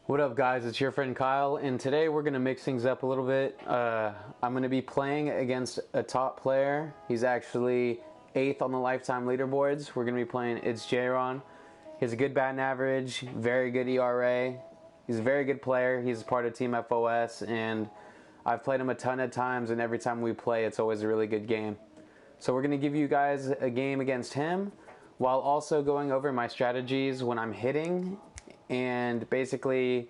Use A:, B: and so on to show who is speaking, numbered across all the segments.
A: What up, guys? It's your friend Kyle, and today we're going to mix things up a little bit. I'm going to be playing against a top player. He's actually 8th on the lifetime leaderboards. We're going to be playing It's J-Ron. He has a good batting average, very good ERA. He's a very good player. He's part of Team FOS, and I've played him a ton of times, and every time we play, it's always a really good game. So we're going to give you guys a game against him, while also going over my strategies when I'm hitting, and basically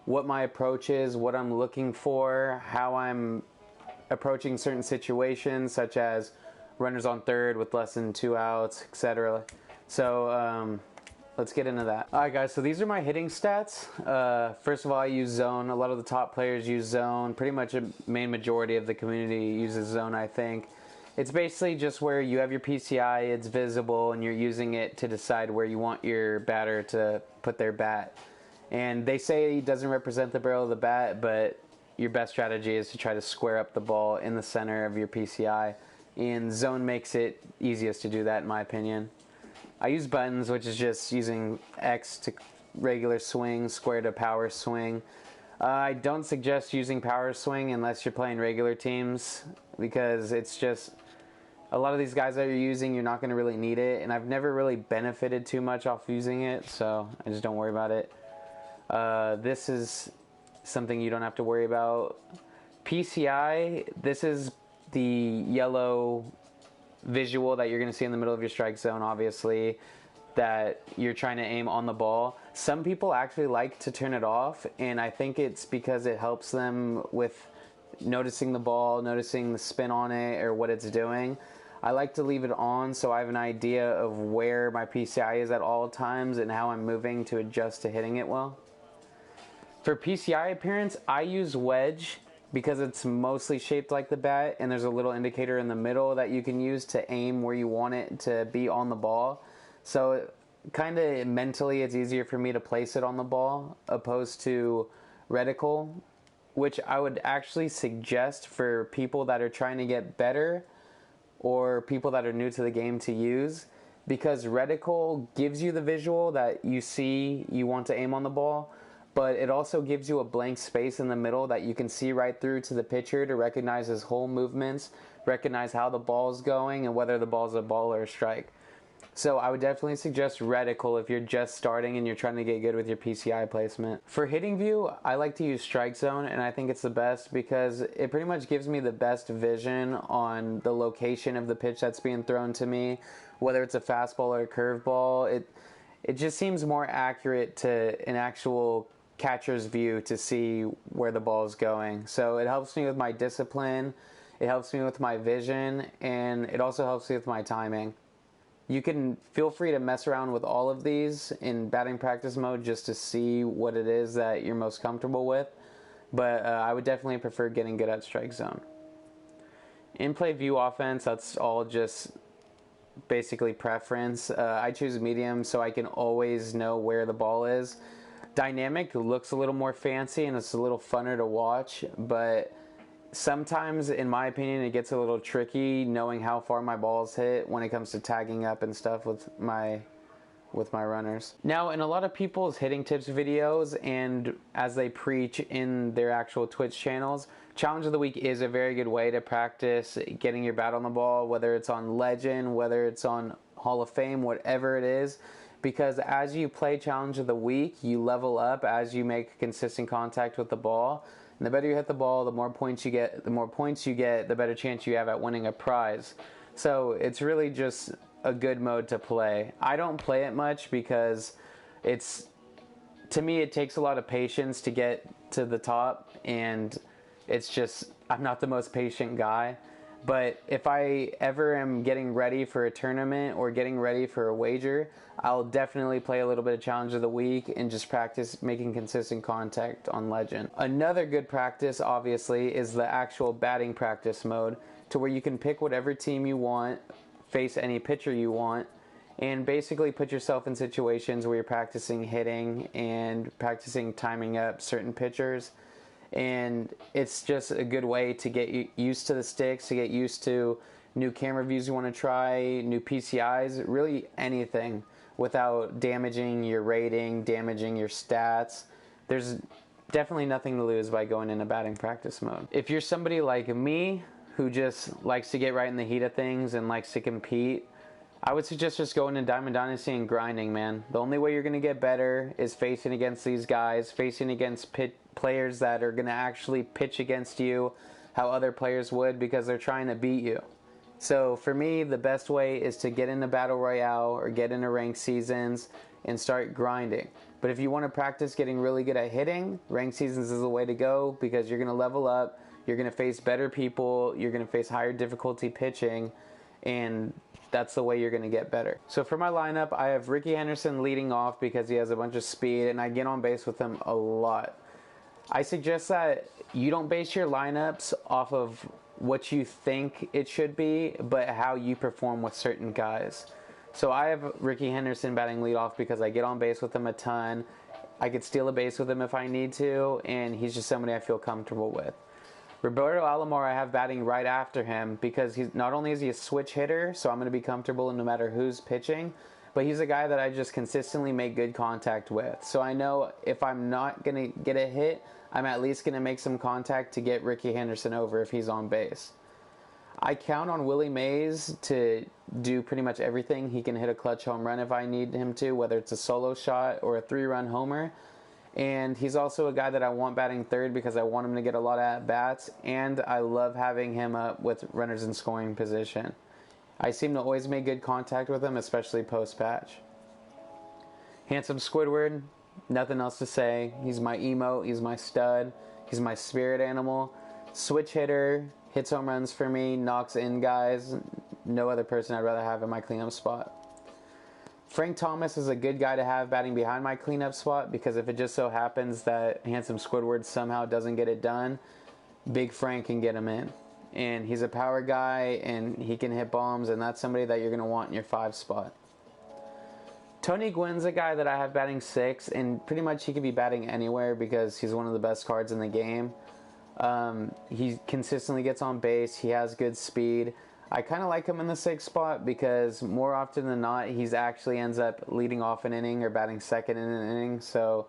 A: what my approach is, what I'm looking for, how I'm approaching certain situations, such as runners on third with less than 2 outs, etc. So let's get into that. Alright guys, so these are my hitting stats. First of all, I use zone. A lot of the top players use zone. Pretty much a main majority of the community uses zone, I think. It's basically just where you have your PCI, it's visible, and you're using it to decide where you want your batter to put their bat. And they say it doesn't represent the barrel of the bat, but your best strategy is to try to square up the ball in the center of your PCI. And zone makes it easiest to do that, in my opinion. I use buttons, which is just using X to regular swing, square to power swing. I don't suggest using power swing unless you're playing regular teams, because it's just a lot of these guys that you're using, you're not going to really need it, and I've never really benefited too much off using it, so I just don't worry about it. This is something you don't have to worry about. PCI, this is the yellow visual that you're going to see in the middle of your strike zone, obviously, that you're trying to aim on the ball. Some people actually like to turn it off, and I think it's because it helps them with noticing the ball, noticing the spin on it, or what it's doing. I like to leave it on so I have an idea of where my PCI is at all times and how I'm moving to adjust to hitting it well. For PCI appearance, I use wedge because it's mostly shaped like the bat, and there's a little indicator in the middle that you can use to aim where you want it to be on the ball. So kind of mentally it's easier for me to place it on the ball opposed to reticle, which I would actually suggest for people that are trying to get better or people that are new to the game to use, because reticle gives you the visual that you see you want to aim on the ball, but it also gives you a blank space in the middle that you can see right through to the pitcher to recognize his whole movements, recognize how the ball's going, and whether the ball's a ball or a strike. So I would definitely suggest reticle if you're just starting and you're trying to get good with your PCI placement. For hitting view, I like to use strike zone, and I think it's the best because it pretty much gives me the best vision on the location of the pitch that's being thrown to me, whether it's a fastball or a curveball. It just seems more accurate to an actual catcher's view to see where the ball is going. So it helps me with my discipline, it helps me with my vision, and it also helps me with my timing. You can feel free to mess around with all of these in batting practice mode just to see what it is that you're most comfortable with, but I would definitely prefer getting good at strike zone. In play view offense, that's all just basically preference. I choose medium so I can always know where the ball is. Dynamic looks a little more fancy and it's a little funner to watch, but sometimes, in my opinion, it gets a little tricky knowing how far my balls hit when it comes to tagging up and stuff with my runners. Now, in a lot of people's hitting tips videos and as they preach in their actual Twitch channels, Challenge of the Week is a very good way to practice getting your bat on the ball, whether it's on Legend, whether it's on Hall of Fame, whatever it is. Because as you play Challenge of the Week, you level up as you make consistent contact with the ball. And the better you hit the ball, the more points you get, the better chance you have at winning a prize. So it's really just a good mode to play. I don't play it much because to me it takes a lot of patience to get to the top, and I'm not the most patient guy. But if I ever am getting ready for a tournament or getting ready for a wager, I'll definitely play a little bit of Challenge of the Week and just practice making consistent contact on Legend. Another good practice, obviously, is the actual batting practice mode, to where you can pick whatever team you want, face any pitcher you want, and basically put yourself in situations where you're practicing hitting and practicing timing up certain pitchers. And it's just a good way to get used to the sticks, to get used to new camera views you want to try, new PCIs, really anything without damaging your rating, damaging your stats. there's definitely nothing to lose by going into batting practice mode. If you're somebody like me who just likes to get right in the heat of things and likes to compete, I would suggest just going to Diamond Dynasty and grinding, man. The only way you're going to get better is facing against these guys, facing against players that are going to actually pitch against you how other players would, because they're trying to beat you. So for me, the best way is to get into Battle Royale or get into ranked seasons and start grinding. But if you want to practice getting really good at hitting, ranked seasons is the way to go, because you're going to level up, you're going to face better people, you're going to face higher difficulty pitching, and that's the way you're going to get better. So for my lineup, I have Ricky Henderson leading off because he has a bunch of speed, and I get on base with him a lot. I suggest that you don't base your lineups off of what you think it should be, but how you perform with certain guys. So I have Ricky Henderson batting leadoff because I get on base with him a ton. I could steal a base with him if I need to, and he's just somebody I feel comfortable with. Roberto Alomar I have batting right after him because he's not only is he a switch hitter, so I'm going to be comfortable no matter who's pitching, but he's a guy that I just consistently make good contact with. So I know if I'm not going to get a hit, I'm at least going to make some contact to get Ricky Henderson over if he's on base. I count on Willie Mays to do pretty much everything. He can hit a clutch home run if I need him to, whether it's a solo shot or a 3-run homer. And he's also a guy that I want batting third because I want him to get a lot of at-bats, and I love having him up with runners in scoring position. I seem to always make good contact with him, especially post-patch. Handsome Squidward, nothing else to say. He's my emote, he's my stud, he's my spirit animal. Switch hitter, hits home runs for me, knocks in guys. No other person I'd rather have in my cleanup spot. Frank Thomas is a good guy to have batting behind my cleanup spot, because if it just so happens that Handsome Squidward somehow doesn't get it done, Big Frank can get him in. And he's a power guy, and he can hit bombs, and that's somebody that you're going to want in your 5 spot. Tony Gwynn's a guy that I have batting 6, and pretty much he could be batting anywhere because he's one of the best cards in the game. He consistently gets on base, he has good speed. I kind of like him in the 6th spot because more often than not, he's actually ends up leading off an inning or batting second in an inning. So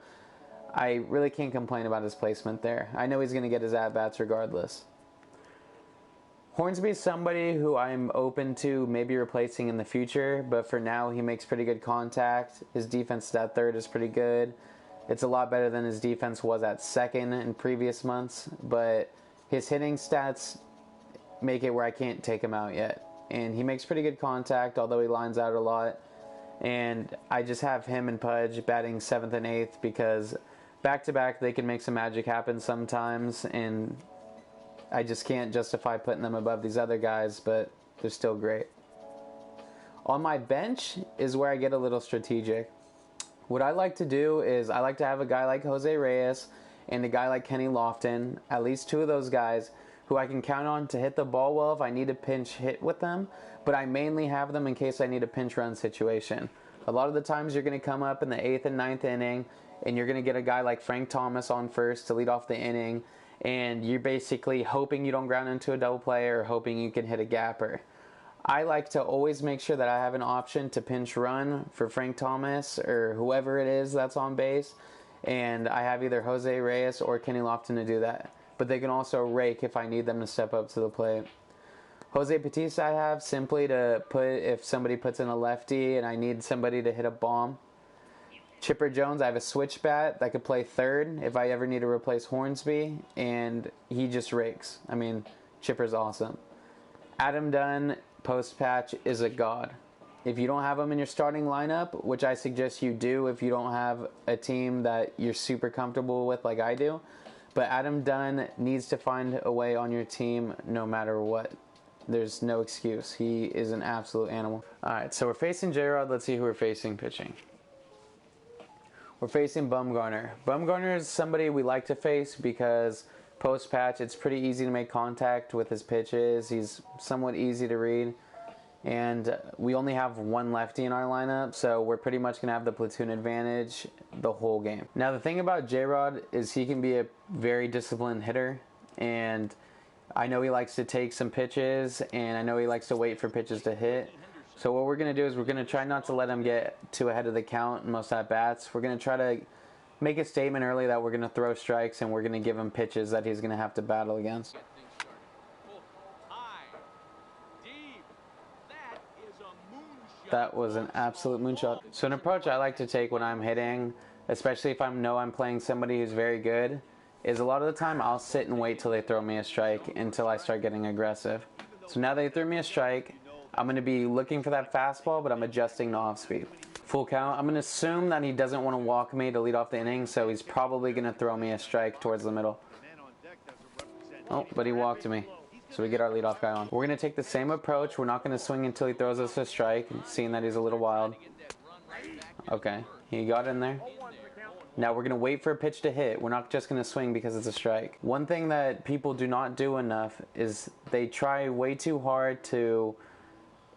A: I really can't complain about his placement there. I know he's going to get his at-bats regardless. Hornsby's somebody who I'm open to maybe replacing in the future, but for now he makes pretty good contact. His defense at third is pretty good. It's a lot better than his defense was at second in previous months, but his hitting stats make it where I can't take him out yet. And he makes pretty good contact, although he lines out a lot. And I just have him and Pudge batting 7th and 8th because back-to-back they can make some magic happen sometimes, and I just can't justify putting them above these other guys, but they're still great. On my bench is where I get a little strategic. What I like to do is I like to have a guy like Jose Reyes and a guy like Kenny Lofton, at least 2 of those guys, who I can count on to hit the ball well if I need a pinch hit with them, but I mainly have them in case I need a pinch run situation. A lot of the times you're going to come up in the 8th and 9th inning, and you're going to get a guy like Frank Thomas on first to lead off the inning, and you're basically hoping you don't ground into a double play or hoping you can hit a gapper. I like to always make sure that I have an option to pinch run for Frank Thomas or whoever it is that's on base, and I have either Jose Reyes or Kenny Lofton to do that. But they can also rake if I need them to step up to the plate. Jose Bautista I have simply to put if somebody puts in a lefty and I need somebody to hit a bomb. Chipper Jones, I have a switch bat that could play third if I ever need to replace Hornsby, and he just rakes. I mean, Chipper's awesome. Adam Dunn, post-patch, is a god. If you don't have him in your starting lineup, which I suggest you do if you don't have a team that you're super comfortable with like I do, but Adam Dunn needs to find a way on your team no matter what. There's no excuse. He is an absolute animal. Alright, so we're facing J-Rod. Let's see who we're facing pitching. We're facing Bumgarner. Bumgarner is somebody we like to face because post-patch it's pretty easy to make contact with his pitches. He's somewhat easy to read. And we only have 1 lefty in our lineup, so we're pretty much going to have the platoon advantage the whole game. Now, the thing about J-Rod is he can be a very disciplined hitter, and I know he likes to take some pitches, and I know he likes to wait for pitches to hit. So what we're going to do is we're going to try not to let him get too ahead of the count in most at-bats. We're going to try to make a statement early that we're going to throw strikes and we're going to give him pitches that he's going to have to battle against. That was an absolute moonshot. So an approach I like to take when I'm hitting, especially if I know I'm playing somebody who's very good, is a lot of the time I'll sit and wait till they throw me a strike until I start getting aggressive. So now they threw me a strike, I'm going to be looking for that fastball, but I'm adjusting to off speed. Full count. I'm going to assume that he doesn't want to walk me to lead off the inning, so he's probably going to throw me a strike towards the middle. Oh, but he walked me. So we get our leadoff guy on. We're going to take the same approach. We're not going to swing until he throws us a strike, seeing that he's a little wild. Okay, he got in there. Now we're going to wait for a pitch to hit. We're not just going to swing because it's a strike. One thing that people do not do enough is they try way too hard to...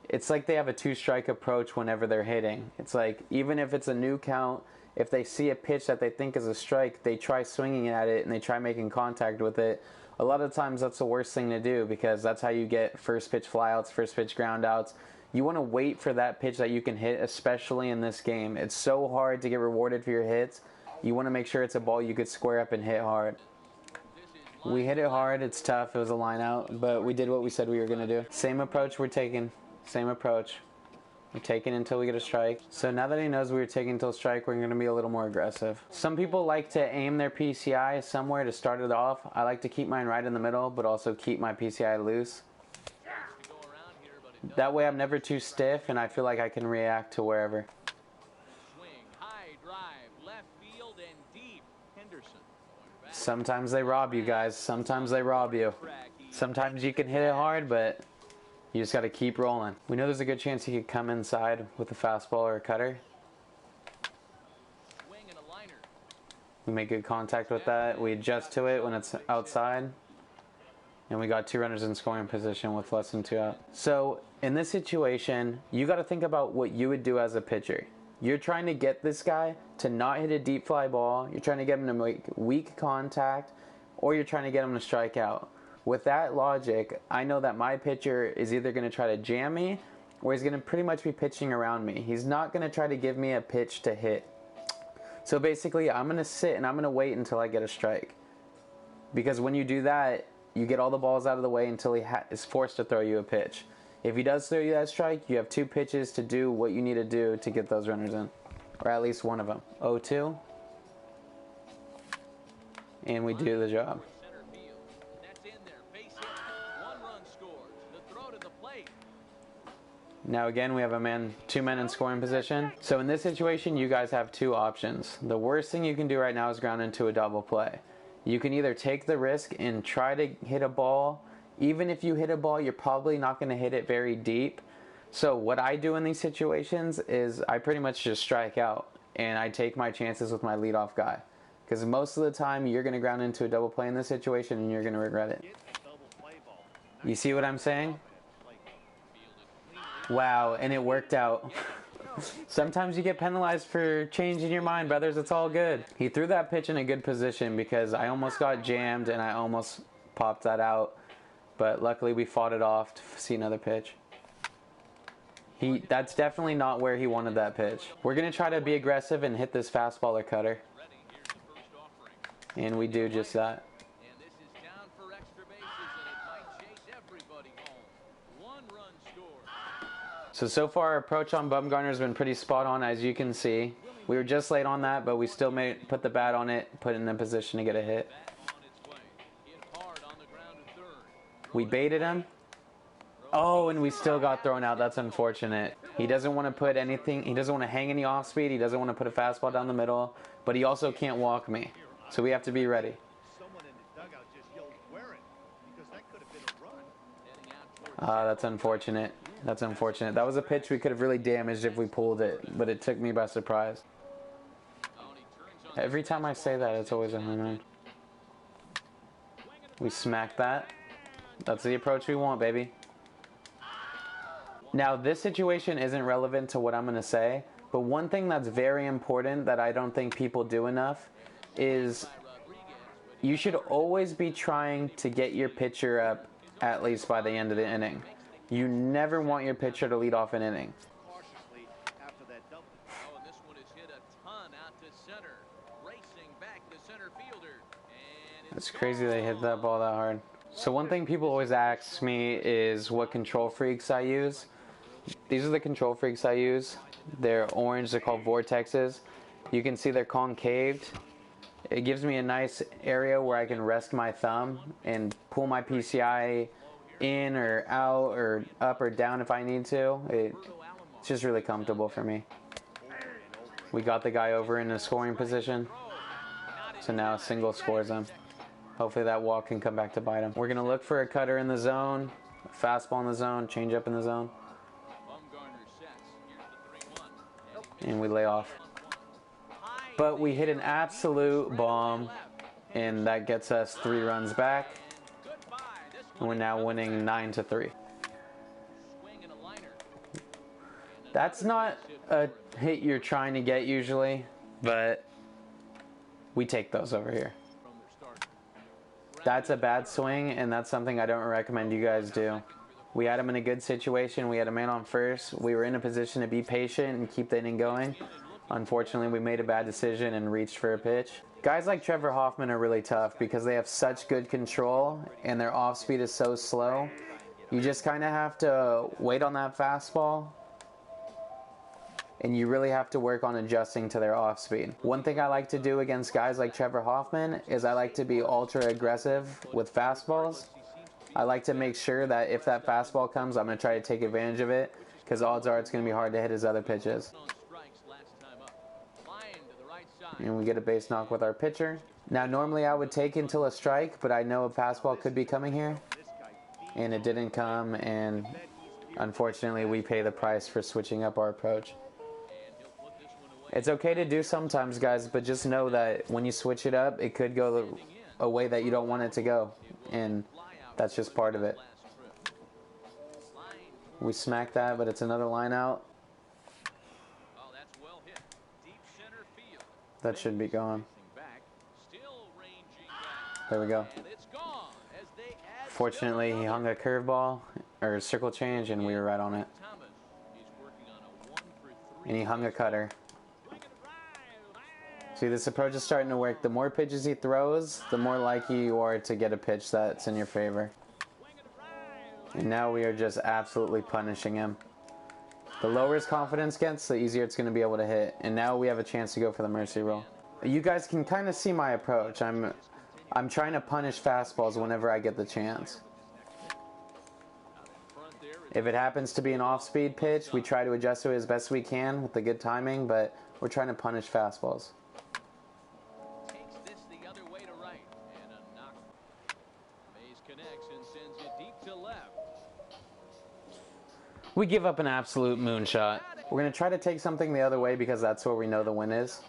A: It's like they have a two-strike approach whenever they're hitting. It's like, even if it's a new count, if they see a pitch that they think is a strike, they try swinging at it and they try making contact with it. A lot of times that's the worst thing to do, because that's how you get first pitch flyouts, first pitch groundouts. You want to wait for that pitch that you can hit, especially in this game. It's so hard to get rewarded for your hits. You want to make sure it's a ball you could square up and hit hard. We hit it hard. It's tough. It was a line out, but we did what we said we were going to do. Same approach we're taking. Same approach. We're taking until we get a strike. So now that he knows we were taking until strike, we're going to be a little more aggressive. Some people like to aim their PCI somewhere to start it off. I like to keep mine right in the middle, but also keep my PCI loose. That way I'm never too stiff and I feel like I can react to wherever. Sometimes they rob you guys. Sometimes they rob you. Sometimes you can hit it hard, but you just got to keep rolling. We know there's a good chance he could come inside with a fastball or a cutter. We make good contact with that. We adjust to it when it's outside. And we got 2 runners in scoring position with less than 2 out. So in this situation, you got to think about what you would do as a pitcher. You're trying to get this guy to not hit a deep fly ball. You're trying to get him to make weak contact, or you're trying to get him to strike out. With that logic, I know that my pitcher is either going to try to jam me, or he's going to pretty much be pitching around me. He's not going to try to give me a pitch to hit. So basically, I'm going to sit and I'm going to wait until I get a strike. Because when you do that, you get all the balls out of the way until he is forced to throw you a pitch. If he does throw you that strike, you have 2 pitches to do what you need to do to get those runners in. Or at least one of them. 0-2. And we do the job. Now again, we have 2 men in scoring position. So in this situation, you guys have 2 options. The worst thing you can do right now is ground into a double play. You can either take the risk and try to hit a ball. Even if you hit a ball, you're probably not going to hit it very deep. So what I do in these situations is I pretty much just strike out and I take my chances with my leadoff guy. Because most of the time, you're going to ground into a double play in this situation and you're going to regret it. You see what I'm saying? Wow, and it worked out. Sometimes you get penalized for changing your mind, brothers. It's all good. He threw that pitch in a good position because I almost got jammed and I almost popped that out. But luckily we fought it off to see another pitch. That's definitely not where he wanted that pitch. We're going to try to be aggressive and hit this fastball or cutter. And we do just that. So far our approach on Bumgarner has been pretty spot on, as you can see. We were just late on that, but we still put the bat on it, put it in a position to get a hit. We baited him. Oh, and we still got thrown out. That's unfortunate. He doesn't want to put anything, he doesn't want to hang any off speed, he doesn't want to put a fastball down the middle, but he also can't walk me. So we have to be ready. That's unfortunate. That's unfortunate. That was a pitch we could have really damaged if we pulled it, but it took me by surprise. Every time I say that, it's always a home run. We smacked that. That's the approach we want, baby. Now, this situation isn't relevant to what I'm going to say, but one thing that's very important that I don't think people do enough is you should always be trying to get your pitcher up at least by the end of the inning. You never want your pitcher to lead off an inning. It's crazy they hit that ball that hard. So one thing people always ask me is what control freaks I use. These are the control freaks I use. They're orange, they're called vortexes. You can see they're concaved. It gives me a nice area where I can rest my thumb and pull my PCI in or out or up or down if I need to. It's just really comfortable for me. We got the guy over in a scoring position. So now a single scores him. Hopefully that walk can come back to bite him. We're going to look for a cutter in the zone, fastball in the zone, change up in the zone. And we lay off. But we hit an absolute bomb, and that gets us 3 runs back. And we're now winning 9-3. That's not a hit you're trying to get usually, but we take those over here. That's a bad swing, and that's something I don't recommend you guys do. We had him in a good situation. We had a man on first. We were in a position to be patient and keep the inning going. Unfortunately, we made a bad decision and reached for a pitch. Guys like Trevor Hoffman are really tough because they have such good control and their off speed is so slow. You just kind of have to wait on that fastball, and you really have to work on adjusting to their off speed. One thing I like to do against guys like Trevor Hoffman is I like to be ultra aggressive with fastballs. I like to make sure that if that fastball comes, I'm going to try to take advantage of it, because odds are it's going to be hard to hit his other pitches. And we get a base knock with our pitcher. Now normally I would take until a strike, but I know a fastball could be coming here. And it didn't come, and unfortunately we pay the price for switching up our approach. It's okay to do sometimes, guys, but just know that when you switch it up, it could go a way that you don't want it to go. And that's just part of it. We smack that, but it's another line out. That should be gone. There we go. Fortunately, he hung a curveball or circle change, and we were right on it. And he hung a cutter. See, this approach is starting to work. The more pitches he throws, the more likely you are to get a pitch that's in your favor. And now we are just absolutely punishing him. The lower his confidence gets, the easier it's going to be able to hit. And now we have a chance to go for the mercy roll. You guys can kind of see my approach. I'm trying to punish fastballs whenever I get the chance. If it happens to be an off-speed pitch, we try to adjust to it as best we can with the good timing, but we're trying to punish fastballs. We give up an absolute moonshot. We're going to try to take something the other way because that's where we know the win is.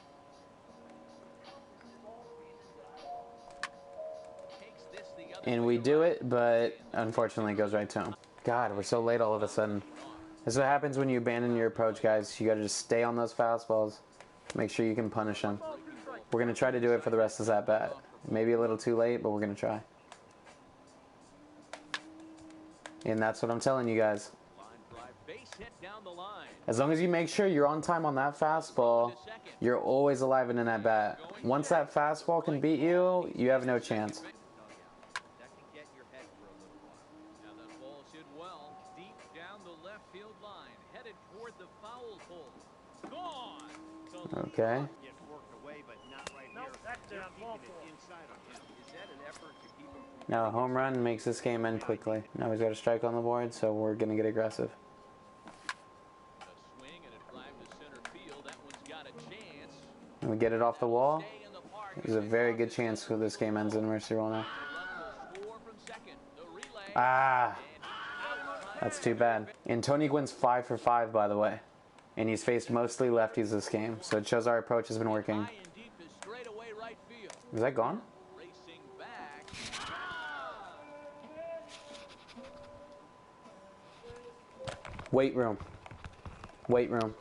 A: And we do it, but unfortunately it goes right to him. God, we're so late all of a sudden. This is what happens when you abandon your approach, guys. You got to just stay on those fastballs. Make sure you can punish them. We're going to try to do it for the rest of that bat. Maybe a little too late, but we're going to try. And that's what I'm telling you guys. As long as you make sure you're on time on that fastball, you're always alive in that bat. Once that fastball can beat you, you have no chance. Okay. Now a home run makes this game end quickly. Now he's got a strike on the board, so we're going to get aggressive. And we get it off the wall. There's a very good chance that this game ends in mercy roll now. Ah! That's too bad. And Tony Gwynn's 5 for 5, by the way. And he's faced mostly lefties this game, so it shows our approach has been working. Is that gone? Weight room. Weight room.